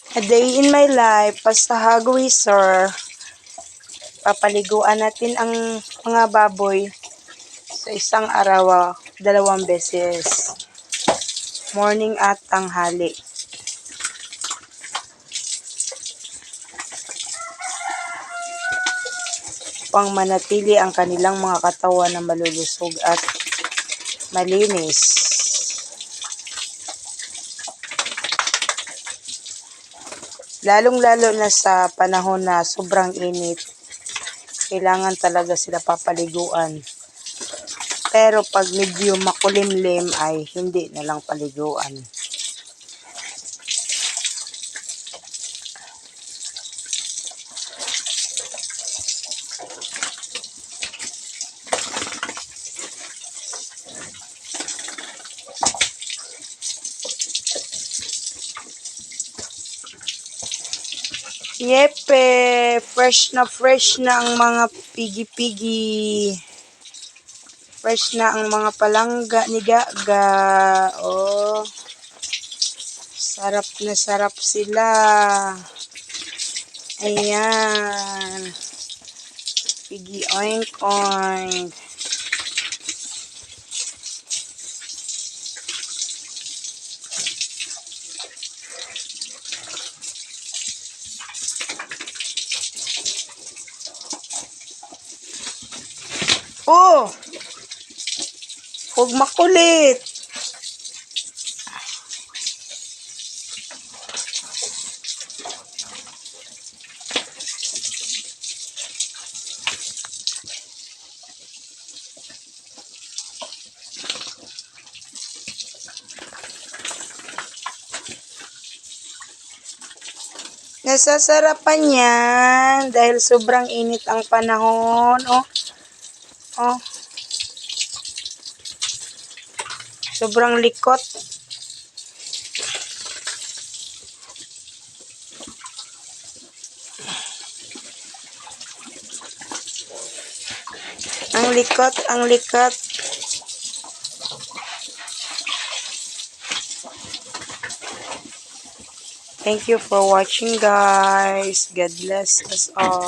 A day in my life as a hog raiser. Papaliguan natin ang mga baboy sa isang araw, 2 beses. Morning at tanghali. Upang manatili ang kanilang mga katawan na malulusog at malinis. Lalong-lalo na sa panahon na sobrang init, kailangan talaga sila papaliguan. Pero pag medyo makulimlim ay hindi na lang paliguan. Yepe, fresh na ang mga pigi-pigi. Fresh na ang mga palangga ni Gaga. Oh, sarap na sarap sila. Ayan. Pigi oink oink. Oh! Huwag makulit. Nasasarapan yan dahil sobrang init ang panahon. Oh. Oh. Sobrang likot. Ang likot, ang likot. Thank you for watching, guys. God bless us all.